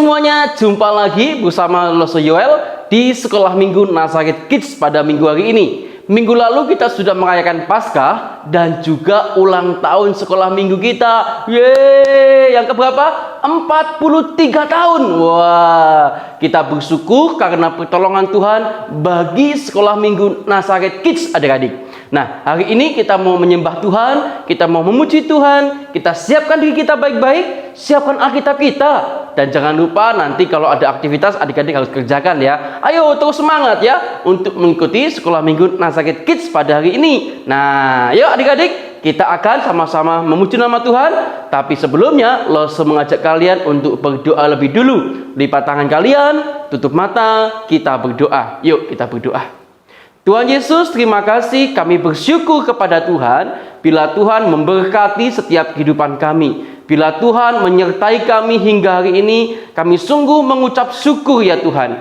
semuanya, jumpa lagi bersama Loso Yoel di Sekolah Minggu Nazaret Kids pada minggu hari ini. Minggu lalu kita sudah merayakan Paskah dan juga ulang tahun sekolah minggu kita. Yeay, yang keberapa? 43 tahun. Wah, kita bersyukur karena pertolongan Tuhan bagi Sekolah Minggu Nazaret Kids adik-adik. Nah, hari ini kita mau menyembah Tuhan, kita mau memuji Tuhan, kita siapkan diri kita baik-baik, siapkan Alkitab kita. Dan jangan lupa nanti kalau ada aktivitas adik-adik harus kerjakan ya. Ayo terus semangat ya untuk mengikuti Sekolah Minggu Nazaret Kids pada hari ini. Nah, yuk adik-adik, kita akan sama-sama memuji nama Tuhan. Tapi sebelumnya, Loso mengajak kalian untuk berdoa lebih dulu. Lipat tangan kalian, tutup mata, kita berdoa. Yuk kita berdoa. Tuhan Yesus, terima kasih, kami bersyukur kepada Tuhan bila Tuhan memberkati setiap kehidupan kami. Bila Tuhan menyertai kami hingga hari ini, kami sungguh mengucap syukur ya Tuhan.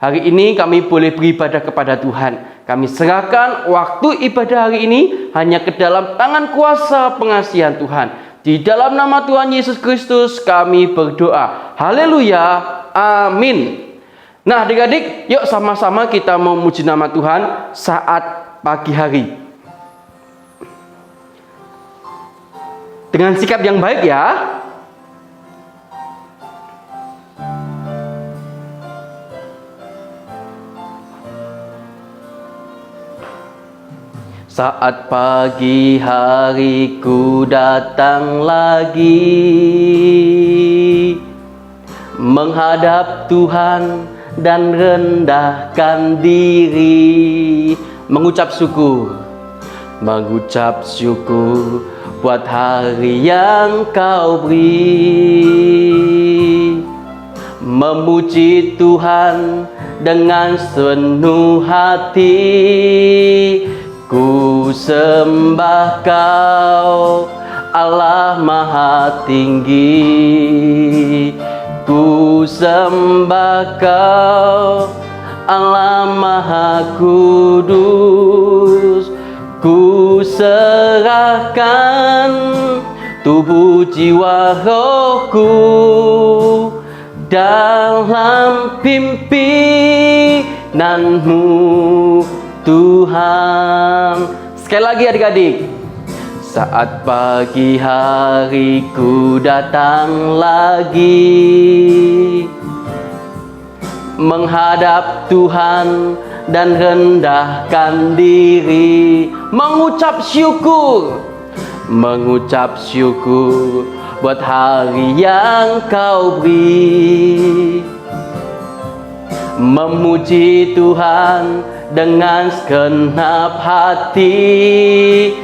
Hari ini kami boleh beribadah kepada Tuhan. Kami serahkan waktu ibadah hari ini hanya ke dalam tangan kuasa pengasihan Tuhan. Di dalam nama Tuhan Yesus Kristus kami berdoa. Haleluya, amin. Nah adik-adik, yuk sama-sama kita memuji nama Tuhan saat pagi hari. Dengan sikap yang baik ya. Saat pagi hariku datang lagi menghadap Tuhan dan rendahkan diri, mengucap syukur buat hari yang Kau beri, memuji Tuhan dengan sepenuh hati, ku sembah Kau Allah Maha Tinggi. Ku sembah Kau Allah Maha Kudus. Ku serahkan tubuh jiwa rohku dalam pimpinanmu Tuhan. Sekali lagi adik-adik. Saat pagi hariku datang lagi menghadap Tuhan dan rendahkan diri, mengucap syukur buat hari yang Kau beri, memuji Tuhan dengan segenap hati.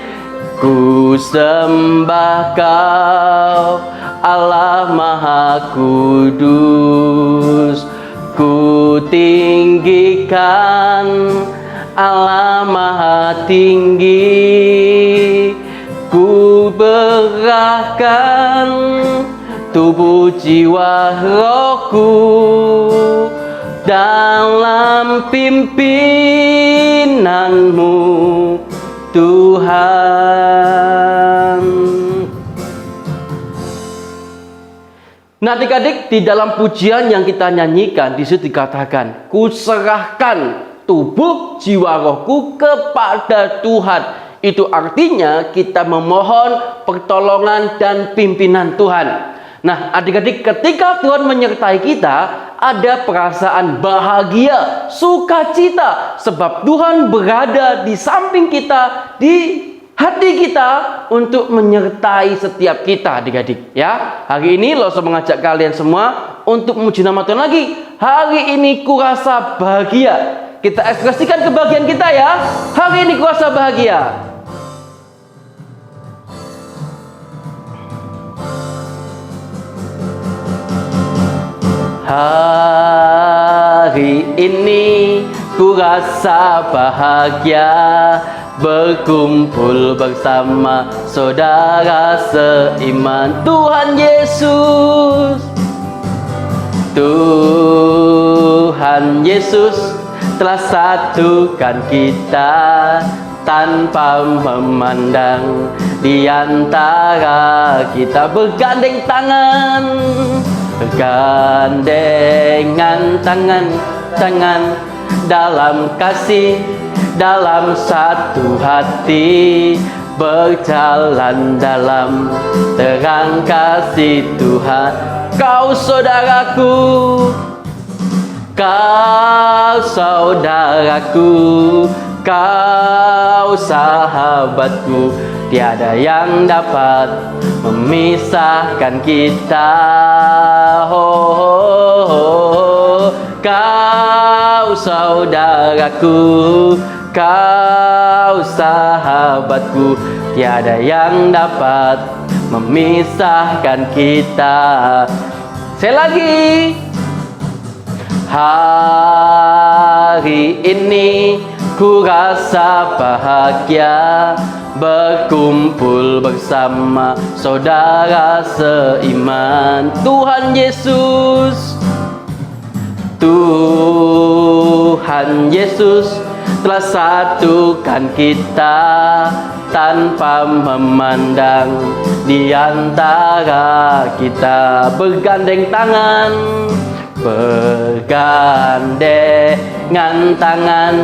Ku sembah Kau Allah Maha Kudus. Ku tinggikan Allah Maha Tinggi. Ku berahkan tubuh jiwa rohku dalam pimpinanmu Tuhan. Nah adik-adik, di dalam pujian yang kita nyanyikan di situ dikatakan, ku serahkan tubuh jiwa rohku kepada Tuhan. Itu artinya kita memohon pertolongan dan pimpinan Tuhan. Nah adik-adik, ketika Tuhan menyertai kita, ada perasaan bahagia, sukacita, sebab Tuhan berada di samping kita, di hati kita untuk menyertai setiap kita adik-adik ya. Hari ini Loso mengajak kalian semua untuk memuji nama Tuhan lagi. Hari ini kurasa bahagia. Kita ekspresikan kebahagiaan kita ya. Hari ini kurasa bahagia. Hari ini ku rasa bahagia berkumpul bersama saudara seiman Tuhan Yesus. Tuhan Yesus telah satukan kita tanpa memandang, di antara kita bergandeng tangan bergandengan tangan dalam kasih, dalam satu hati, berjalan dalam terang kasih Tuhan. Kau saudaraku, kau saudaraku, kau sahabatku, tiada yang dapat memisahkan kita. Kau saudaraku, kau sahabatku, tiada yang dapat memisahkan kita. Sekali lagi. Hari ini ku rasa bahagia berkumpul bersama saudara seiman. Tuhan Yesus, Tuhan Yesus telah satukan kita tanpa memandang di antara kita. Bergandeng tangan, bergandengan tangan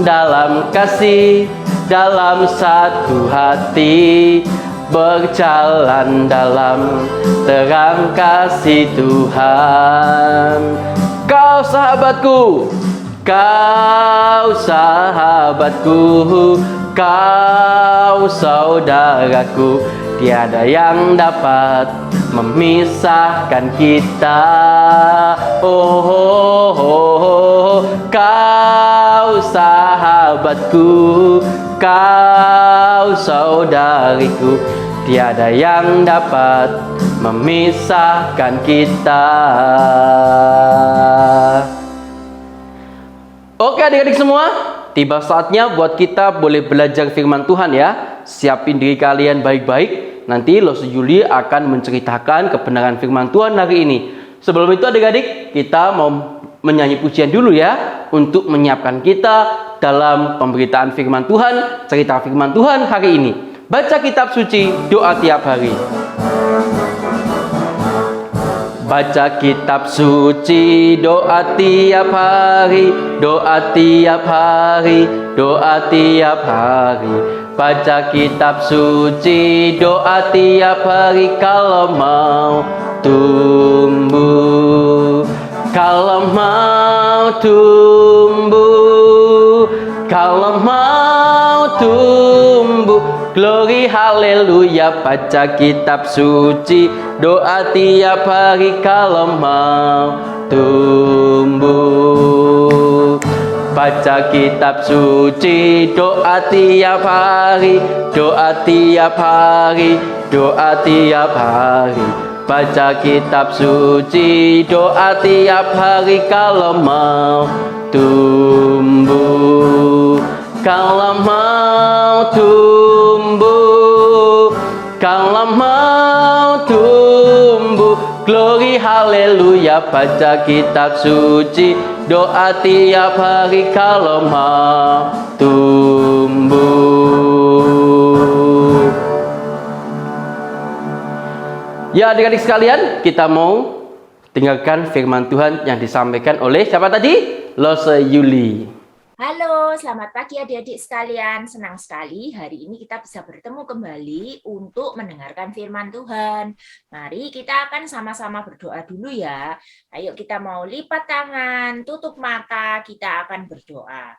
dalam kasih, dalam satu hati, berjalan dalam terang kasih Tuhan. Kau sahabatku, kau sahabatku, kau saudaraku, tiada yang dapat memisahkan kita. Kau sahabatku, kau saudariku, tiada yang dapat memisahkan kita. Oke adik-adik semua, tiba saatnya buat kita boleh belajar firman Tuhan ya. Siapin diri kalian baik-baik. Nanti Losu Yuli akan menceritakan kebenaran firman Tuhan hari ini. Sebelum itu adik-adik, kita mau menyanyi pujian dulu ya, untuk menyiapkan kita dalam pemberitaan firman Tuhan, cerita firman Tuhan hari ini. Baca kitab suci, doa tiap hari. Baca kitab suci, doa tiap hari, doa tiap hari, doa tiap hari. Baca kitab suci, doa tiap hari kalau mau tumbuh. Kalau mau tumbuh, kalau mau tumbuh, glory haleluya. Baca kitab suci, doa tiap hari kalau mau tumbuh. Baca kitab suci, doa tiap hari, doa tiap hari, doa tiap hari. Baca kitab suci, doa tiap hari kalau mau tumbuh. Kalau mau tumbuh, kalau mau tumbuh, glory haleluya. Baca kitab suci, doa tiap hari kalau mau tumbuh. Ya adik-adik sekalian, kita mau dengarkan firman Tuhan yang disampaikan oleh siapa tadi? Losu Yuli. Halo, selamat pagi adik-adik sekalian. Senang sekali hari ini kita bisa bertemu kembali untuk mendengarkan firman Tuhan. Mari kita akan sama-sama berdoa dulu ya. Ayo kita mau lipat tangan, tutup mata, kita akan berdoa.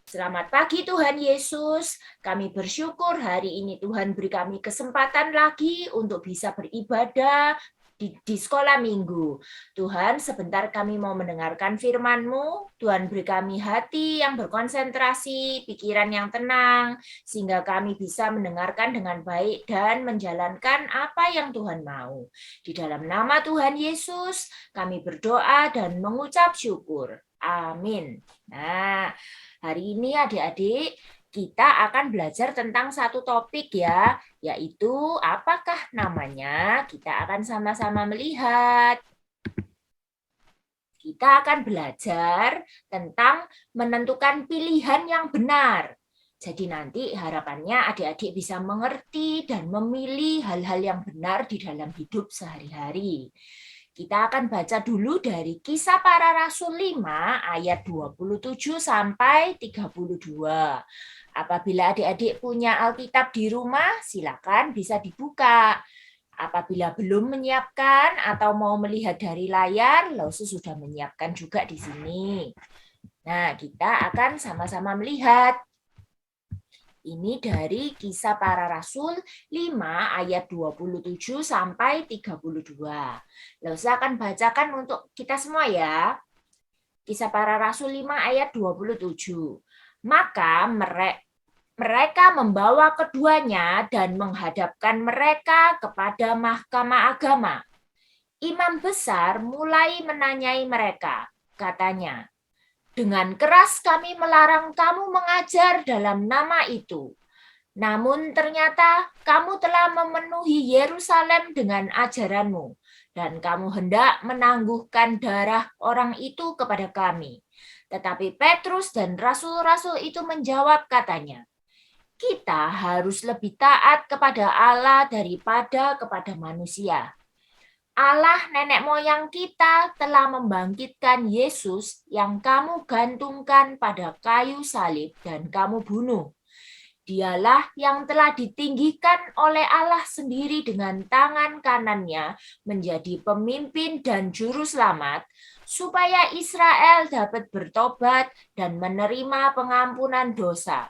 Selamat pagi Tuhan Yesus, kami bersyukur hari ini Tuhan beri kami kesempatan lagi untuk bisa beribadah di sekolah minggu. Tuhan, sebentar kami mau mendengarkan firman-Mu. Tuhan beri kami hati yang berkonsentrasi, pikiran yang tenang, sehingga kami bisa mendengarkan dengan baik dan menjalankan apa yang Tuhan mau. Di dalam nama Tuhan Yesus, kami berdoa dan mengucap syukur. Amin. Nah, hari ini adik-adik, kita akan belajar tentang satu topik ya, yaitu apakah namanya? Kita akan sama-sama melihat. Kita akan belajar tentang menentukan pilihan yang benar. Jadi nanti harapannya adik-adik bisa mengerti dan memilih hal-hal yang benar di dalam hidup sehari-hari. Kita akan baca dulu dari Kisah Para Rasul 5 ayat 27 sampai 32. Apabila adik-adik punya Alkitab di rumah, silakan bisa dibuka. Apabila belum menyiapkan atau mau melihat dari layar, Lausu sudah menyiapkan juga di sini. Nah, kita akan sama-sama melihat. Ini dari Kisah Para Rasul 5 ayat 27 sampai 32. Lausu akan bacakan untuk kita semua ya. Kisah Para Rasul 5 ayat 27. Maka mereka membawa keduanya dan menghadapkan mereka kepada mahkamah agama. Imam besar mulai menanyai mereka. Katanya, dengan keras kami melarang kamu mengajar dalam nama itu. Namun ternyata kamu telah memenuhi Yerusalem dengan ajaranmu, dan kamu hendak menangguhkan darah orang itu kepada kami. Tetapi Petrus dan rasul-rasul itu menjawab katanya, kita harus lebih taat kepada Allah daripada kepada manusia. Allah nenek moyang kita telah membangkitkan Yesus yang kamu gantungkan pada kayu salib dan kamu bunuh. Dialah yang telah ditinggikan oleh Allah sendiri dengan tangan kanannya menjadi pemimpin dan juru selamat, supaya Israel dapat bertobat dan menerima pengampunan dosa.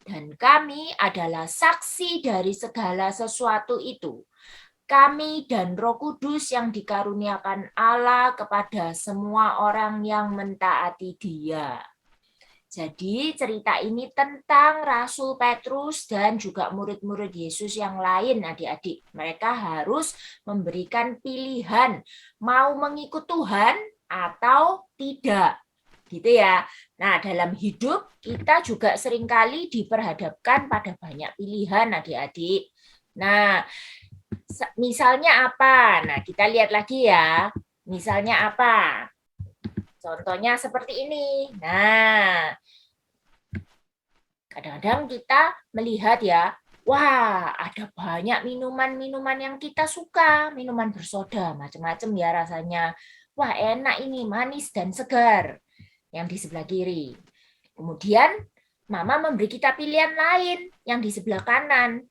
Dan kami adalah saksi dari segala sesuatu itu. Kami dan Roh Kudus yang dikaruniakan Allah kepada semua orang yang mentaati Dia. Jadi cerita ini tentang Rasul Petrus dan juga murid-murid Yesus yang lain, adik-adik. Mereka harus memberikan pilihan, mau mengikut Tuhan atau tidak. Gitu ya. Nah, dalam hidup kita juga seringkali diperhadapkan pada banyak pilihan, adik-adik. Nah, misalnya apa? Nah, kita lihat lagi ya. Misalnya apa? Contohnya seperti ini. Nah, kadang-kadang kita melihat ya, wah, ada banyak minuman-minuman yang kita suka, minuman bersoda, macam-macam ya rasanya. Wah, enak ini, manis dan segar. Yang di sebelah kiri. Kemudian, Mama memberi kita pilihan lain yang di sebelah kanan,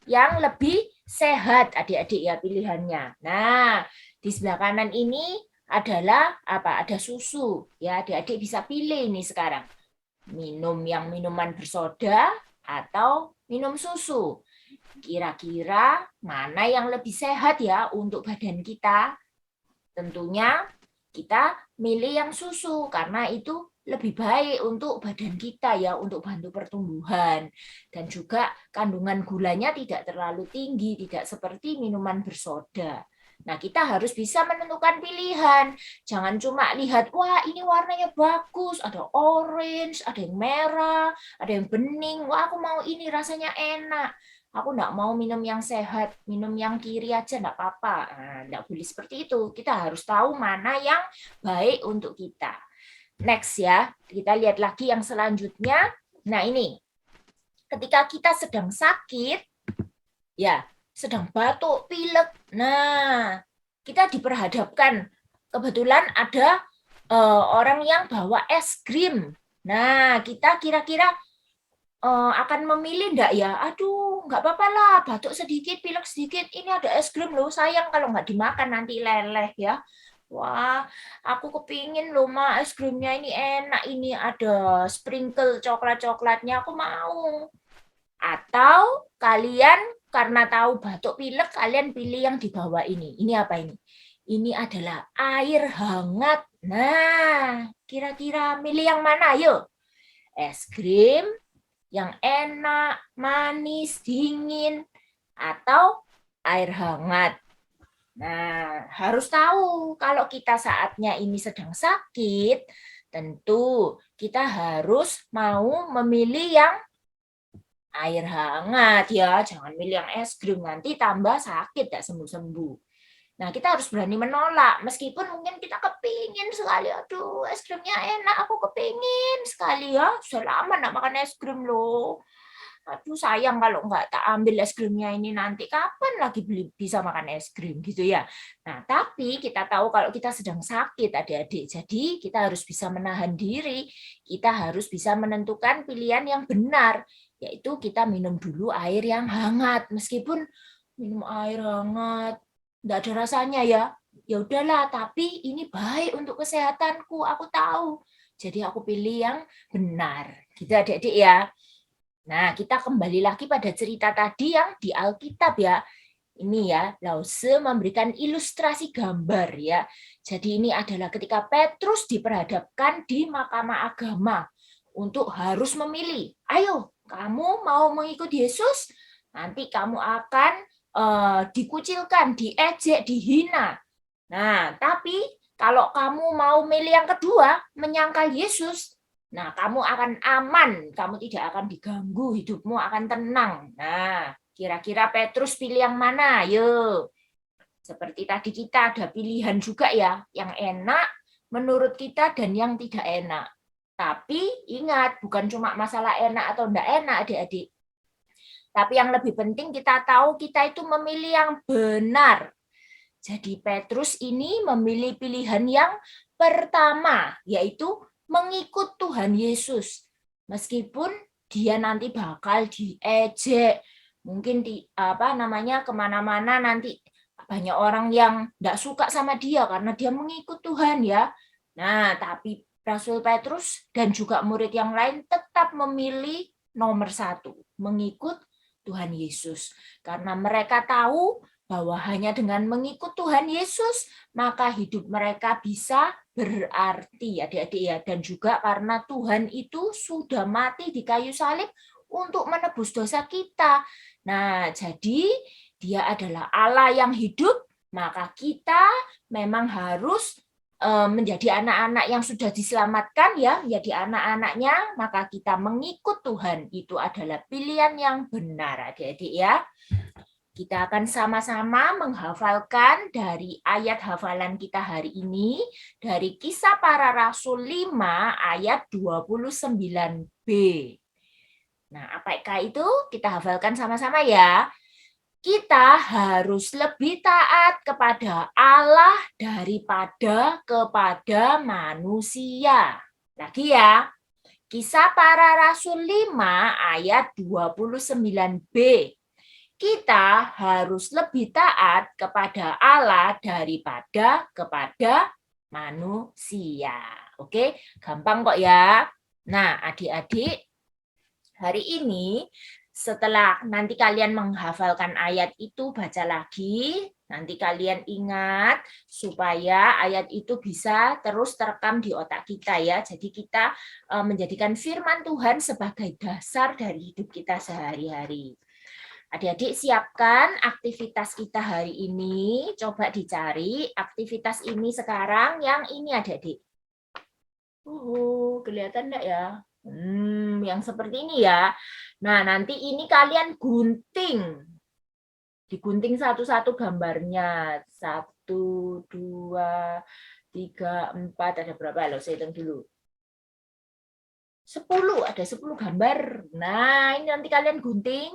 yang lebih sehat, adik-adik ya pilihannya. Nah, di sebelah kanan ini adalah apa? Ada susu. Ya, adik-adik bisa pilih ini sekarang. Minum yang minuman bersoda atau minum susu. Kira-kira mana yang lebih sehat ya untuk badan kita? Tentunya kita milih yang susu karena itu lebih baik untuk badan kita ya, untuk bantu pertumbuhan. Dan juga kandungan gulanya tidak terlalu tinggi, tidak seperti minuman bersoda. Nah, kita harus bisa menentukan pilihan. Jangan cuma lihat, wah ini warnanya bagus, ada orange, ada yang merah, ada yang bening, wah aku mau ini rasanya enak. Aku enggak mau minum yang sehat, minum yang kiri aja enggak apa-apa. Nah, enggak boleh seperti itu. Kita harus tahu mana yang baik untuk kita. Next ya, kita lihat lagi yang selanjutnya. Nah ini, ketika kita sedang sakit, ya sedang batuk, pilek. Nah, kita diperhadapkan. Kebetulan ada orang yang bawa es krim. Nah, kita kira-kira akan memilih enggak ya? Aduh, enggak apa-apa lah, batuk sedikit, pilek sedikit. Ini ada es krim loh, sayang kalau enggak dimakan nanti leleh ya. Wah, aku kepingin loh, Ma, es krimnya ini enak. Ini ada sprinkle coklat-coklatnya, aku mau. Atau kalian karena tahu batuk pilek, kalian pilih yang di bawah ini. Ini apa ini? Ini adalah air hangat. Nah, kira-kira milih yang mana? Ayo. Es krim yang enak, manis, dingin, atau air hangat. Nah, harus tahu kalau kita saatnya ini sedang sakit, tentu kita harus mau memilih yang air hangat ya, jangan milih yang es krim, nanti tambah sakit, tidak sembuh-sembuh. Nah, kita harus berani menolak, meskipun mungkin kita kepingin sekali, aduh es krimnya enak, aku kepingin sekali ya, sudah lama nggak makan es krim loh. aduh sayang kalau nggak tak ambil es krimnya ini, nanti kapan lagi bisa makan es krim gitu ya. Nah, tapi kita tahu kalau kita sedang sakit adik-adik, jadi kita harus bisa menahan diri, kita harus bisa menentukan pilihan yang benar, yaitu kita minum dulu air yang hangat. Meskipun minum air hangat nggak ada rasanya ya udahlah, tapi ini baik untuk kesehatanku, aku tahu. Jadi aku pilih yang benar. Gitu adik-adik ya. Nah, kita kembali lagi pada cerita tadi yang di Alkitab ya. Ini ya, Lause memberikan ilustrasi gambar ya. Jadi ini adalah ketika Petrus diperhadapkan di Mahkamah Agama untuk harus memilih. Ayo, kamu mau mengikut Yesus? Nanti kamu akan dikucilkan, diejek, dihina. Nah, tapi kalau kamu mau milih yang kedua, menyangkal Yesus, nah, kamu akan aman, kamu tidak akan diganggu, hidupmu akan tenang. Nah, kira-kira Petrus pilih yang mana? Yuk. Seperti tadi kita ada pilihan juga ya, yang enak menurut kita dan yang tidak enak. Tapi ingat, bukan cuma masalah enak atau tidak enak, adik-adik. Tapi yang lebih penting kita tahu kita itu memilih yang benar. Jadi Petrus ini memilih pilihan yang pertama, yaitu mengikut Tuhan Yesus. Meskipun dia nanti bakal diejek, mungkin kemana-mana nanti banyak orang yang tidak suka sama dia karena dia mengikut Tuhan ya. Nah, tapi Rasul Petrus dan juga murid yang lain tetap memilih nomor satu, mengikut Tuhan Yesus. Karena mereka tahu bahwa hanya dengan mengikut Tuhan Yesus, maka hidup mereka bisa berarti, adik-adik ya. Dan juga karena Tuhan itu sudah mati di kayu salib untuk menebus dosa kita. Nah, jadi dia adalah Allah yang hidup, maka kita memang harus menjadi anak-anak yang sudah diselamatkan ya, menjadi anak-anaknya, maka kita mengikut Tuhan. Itu adalah pilihan yang benar, adik-adik ya. Kita akan sama-sama menghafalkan dari ayat hafalan kita hari ini, dari Kisah Para Rasul 5 ayat 29b. Nah, apakah itu? Kita hafalkan sama-sama ya. Kita harus lebih taat kepada Allah daripada kepada manusia. Lagi ya, Kisah Para Rasul 5 ayat 29b. Kita harus lebih taat kepada Allah daripada kepada manusia. Oke, gampang kok ya. Nah, adik-adik, hari ini setelah nanti kalian menghafalkan ayat itu, baca lagi. Nanti kalian ingat supaya ayat itu bisa terus terekam di otak kita ya. Jadi kita menjadikan firman Tuhan sebagai dasar dari hidup kita sehari-hari. Adik-adik siapkan aktivitas kita hari ini. Coba dicari aktivitas ini sekarang. Yang ini adik-adik. Kelihatan enggak ya? Yang seperti ini ya. Nah, nanti ini kalian gunting. Digunting satu-satu gambarnya. 1, 2, 3, 4. Ada berapa? Loh, saya hitung dulu. 10, ada 10 gambar. Nah, ini nanti kalian gunting.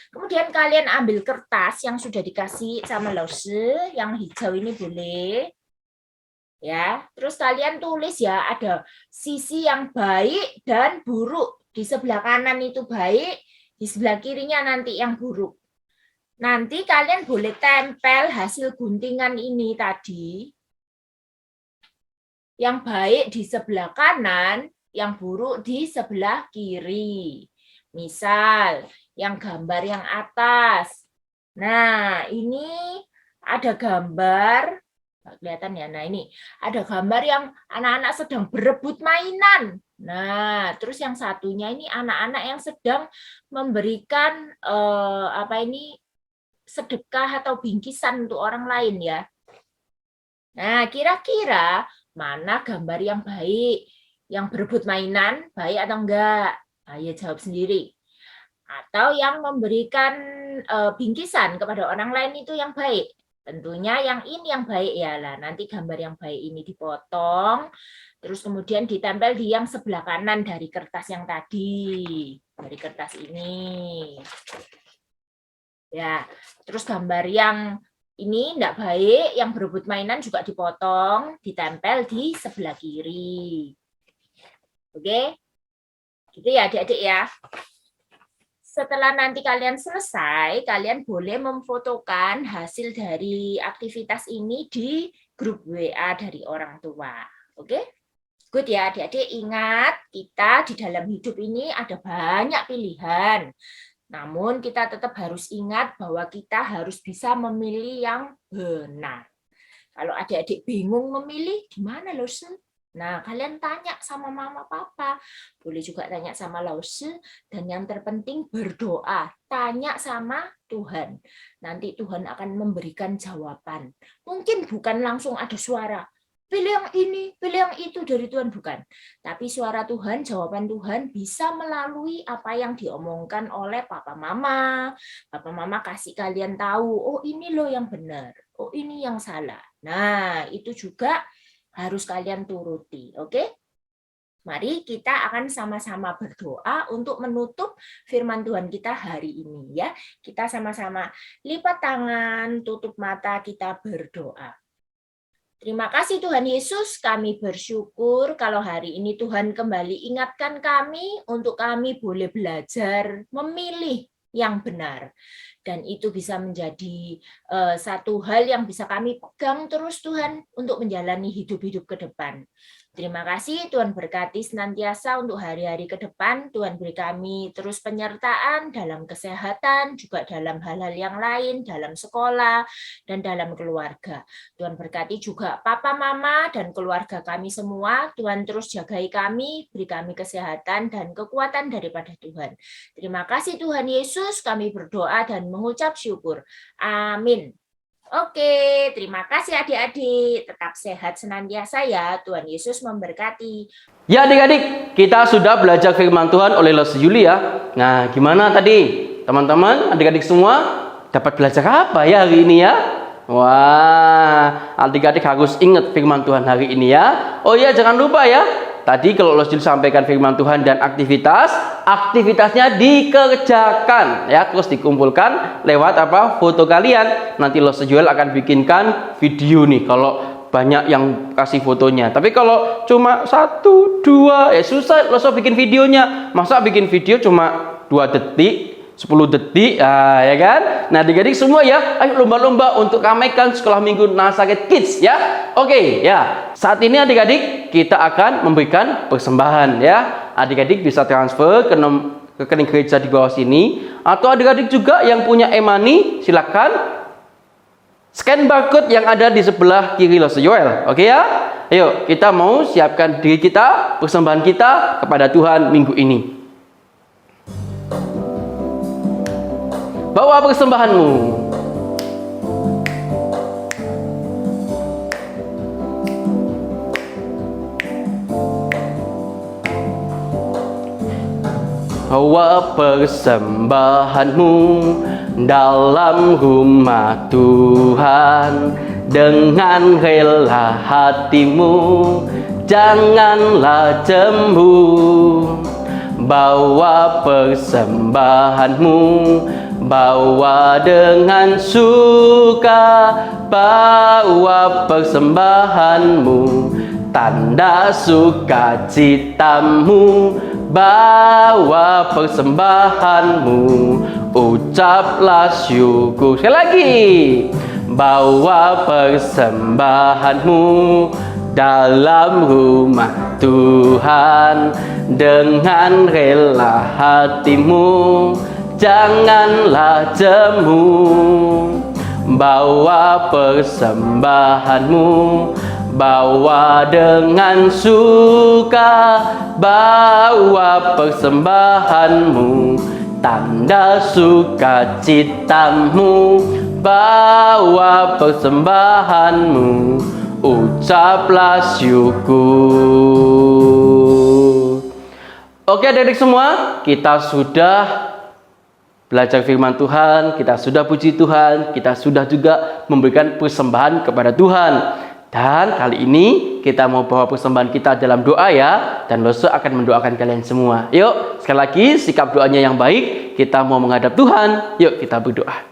Kemudian kalian ambil kertas yang sudah dikasih sama Lause, yang hijau ini boleh. Ya, terus kalian tulis ya, ada sisi yang baik dan buruk. Di sebelah kanan itu baik, di sebelah kirinya nanti yang buruk. Nanti kalian boleh tempel hasil guntingan ini tadi. Yang baik di sebelah kanan, yang buruk di sebelah kiri. Misal, yang gambar yang atas. Nah, ini ada gambar, kelihatan ya. Nah, ini ada gambar yang anak-anak sedang berebut mainan. Nah, terus yang satunya ini anak-anak yang sedang memberikan sedekah atau bingkisan untuk orang lain ya. Nah, kira-kira mana gambar yang baik? Yang berebut mainan, baik atau enggak? Ayo jawab sendiri. Atau yang memberikan bingkisan kepada orang lain itu yang baik? Tentunya yang ini yang baik ya lah. Nanti gambar yang baik ini dipotong, terus kemudian ditempel di yang sebelah kanan dari kertas yang tadi, dari kertas ini. Ya, terus gambar yang ini enggak baik, yang berebut mainan juga dipotong, ditempel di sebelah kiri. Oke? Gitu ya adik-adik ya. Setelah nanti kalian selesai, kalian boleh memfotokan hasil dari aktivitas ini di grup WA dari orang tua. Oke? Good ya adik-adik, ingat kita di dalam hidup ini ada banyak pilihan. Namun kita tetap harus ingat bahwa kita harus bisa memilih yang benar. Kalau adik-adik bingung memilih, gimana loh? Nah, kalian tanya sama mama papa. Boleh juga tanya sama lause. Dan yang terpenting berdoa. Tanya sama Tuhan. Nanti Tuhan akan memberikan jawaban. Mungkin bukan langsung ada suara. Pilih yang ini, pilih yang itu dari Tuhan. Bukan. Tapi suara Tuhan, jawaban Tuhan bisa melalui apa yang diomongkan oleh papa mama. Papa mama kasih kalian tahu, oh ini loh yang benar. Oh ini yang salah. Nah, itu juga harus kalian turuti, oke? Mari kita akan sama-sama berdoa untuk menutup firman Tuhan kita hari ini ya. Kita sama-sama lipat tangan, tutup mata, kita berdoa. Terima kasih Tuhan Yesus, kami bersyukur kalau hari ini Tuhan kembali ingatkan kami untuk kami boleh belajar memilih yang benar. Dan itu bisa menjadi satu hal yang bisa kami pegang terus Tuhan untuk menjalani hidup-hidup ke depan. Terima kasih Tuhan berkati senantiasa untuk hari-hari ke depan. Tuhan beri kami terus penyertaan dalam kesehatan, juga dalam hal-hal yang lain, dalam sekolah, dan dalam keluarga. Tuhan berkati juga papa, mama, dan keluarga kami semua. Tuhan terus jagai kami, beri kami kesehatan dan kekuatan daripada Tuhan. Terima kasih Tuhan Yesus, kami berdoa dan mengucap syukur. Amin. Oke, terima kasih adik-adik. Tetap sehat senantiasa ya. Tuhan Yesus memberkati. Ya adik-adik, kita sudah belajar firman Tuhan oleh Los Yuli ya. Nah, gimana tadi? Teman-teman, adik-adik semua dapat belajar apa ya hari ini ya? Wah, adik-adik harus ingat firman Tuhan hari ini ya. Oh iya, jangan lupa ya. Tadi kalau Los Yuli sampaikan firman Tuhan dan aktivitasnya dikerjakan ya, terus dikumpulkan lewat apa? Foto kalian. Nanti Los Yuli akan bikinkan video nih kalau banyak yang kasih fotonya. Tapi kalau cuma 1, 2 ya susah Los bikin videonya. Masa bikin video cuma 2 detik, 10 detik, ya kan? Nah, adik-adik semua ya, ayo lomba-lomba untuk ramaikan sekolah minggu Nazaret Kids ya. Oke, ya. Saat ini adik-adik kita akan memberikan persembahan ya. Adik-adik bisa transfer ke rekening gereja di bawah sini, atau adik-adik juga yang punya e-money silakan scan barcode yang ada di sebelah kiri Los Joel. Oke ya? Ayo, kita mau siapkan diri kita, persembahan kita kepada Tuhan minggu ini. Bawa persembahanmu. Bawa persembahanmu dalam rumah Tuhan dengan rela hatimu, janganlah cemburu. Bawa persembahanmu, bawa dengan suka, bawa persembahanmu, tanda sukacitamu, bawa persembahanmu, ucaplah syukur. Sekali lagi, bawa persembahanmu dalam rumah Tuhan dengan rela hatimu, janganlah jemu. Bawa persembahanmu, bawa dengan suka, bawa persembahanmu, tanda sukacitamu, bawa persembahanmu, ucaplah syukur. Oke adik-adik semua, kita sudah belajar firman Tuhan, kita sudah puji Tuhan, kita sudah juga memberikan persembahan kepada Tuhan. Dan kali ini kita mau bawa persembahan kita dalam doa ya. Dan Loso akan mendoakan kalian semua. Yuk, sekali lagi sikap doanya yang baik. Kita mau menghadap Tuhan. Yuk kita berdoa.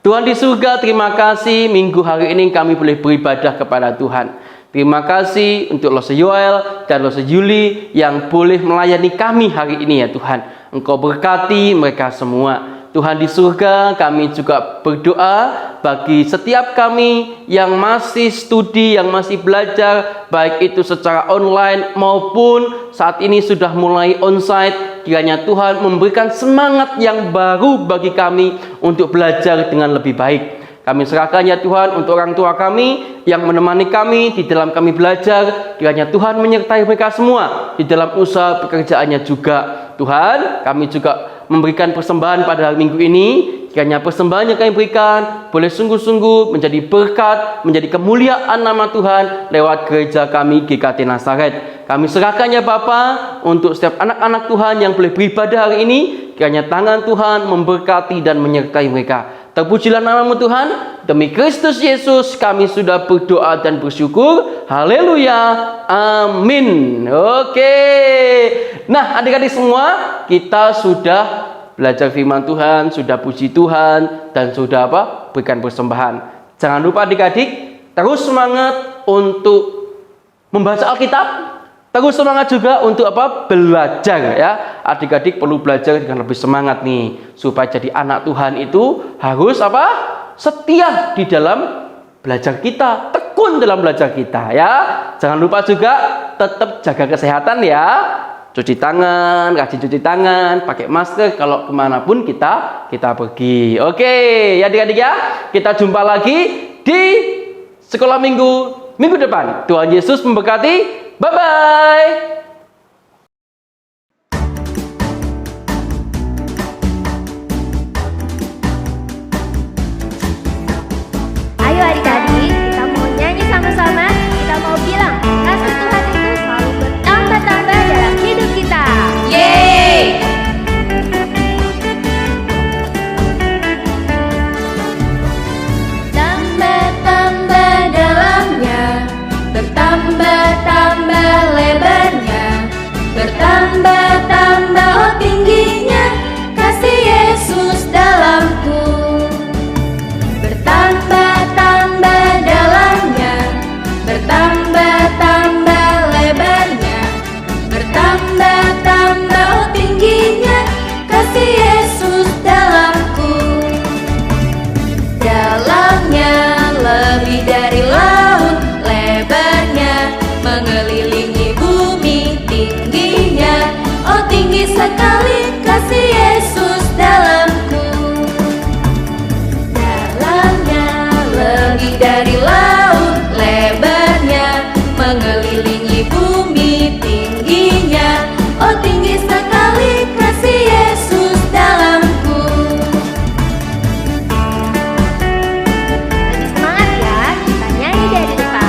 Tuhan di surga, terima kasih minggu hari ini kami boleh beribadah kepada Tuhan. Terima kasih untuk Loso Yoel dan Loso Yuli yang boleh melayani kami hari ini ya Tuhan. Engkau berkati mereka semua. Tuhan di surga, kami juga berdoa bagi setiap kami yang masih studi, yang masih belajar, baik itu secara online maupun saat ini sudah mulai onsite. Kiranya Tuhan memberikan semangat yang baru bagi kami untuk belajar dengan lebih baik. Kami serahkan ya Tuhan untuk orang tua kami yang menemani kami di dalam kami belajar. Kiranya Tuhan menyertai mereka semua di dalam usaha pekerjaannya juga. Tuhan, kami juga memberikan persembahan pada hari Minggu ini. Kiranya persembahan yang kami berikan boleh sungguh-sungguh menjadi berkat, menjadi kemuliaan nama Tuhan lewat gereja kami GKT Nazaret. Kami serahkan ya Bapa untuk setiap anak-anak Tuhan yang boleh beribadah hari ini. Kiranya tangan Tuhan memberkati dan menyertai mereka. Terpujilah namamu Tuhan. Demi Kristus Yesus kami sudah berdoa dan bersyukur. Haleluya. Amin. Oke. Nah, adik-adik semua, kita sudah belajar firman Tuhan, sudah puji Tuhan, dan sudah berikan persembahan. Jangan lupa adik-adik, terus semangat untuk membaca Alkitab. Terus semangat juga untuk belajar ya. Adik-adik perlu belajar dengan lebih semangat nih, supaya jadi anak Tuhan itu harus setia di dalam belajar kita, tekun dalam belajar kita ya. Jangan lupa juga tetap jaga kesehatan ya. Cuci tangan, rajin cuci tangan, pakai masker kalau kemanapun kita pergi. Oke, ya adik-adik ya. Kita jumpa lagi di sekolah minggu depan. Tuhan Yesus memberkati. Bye-bye. Ayo adik-adik, kita mau nyanyi sama-sama. Kita mau bilang, kasih Tuhan itu selalu bertambah-tambah dalam hidup kita. Yeay! Tambah-tambah dalamnya, bertambah-tambah lebarnya, bertambah-tambah tingginya, kasih Yesus dalamku. Bertambah-tambah dalamnya, bertambah-tambah lebarnya, bertambah-tambah tingginya, kasih Yesus dalamku. Dalamnya lebih dari laut, lebarnya mengelilingi bumi, tingginya oh tinggi sekali, kasih Yesus dalamku. Dalamnya lebih dari laut, lebarnya mengelilingi bumi, tingginya oh tinggi sekali, kasih Yesus dalamku. Lebih semangat ya, kita nyanyi dari depan.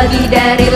lebih dari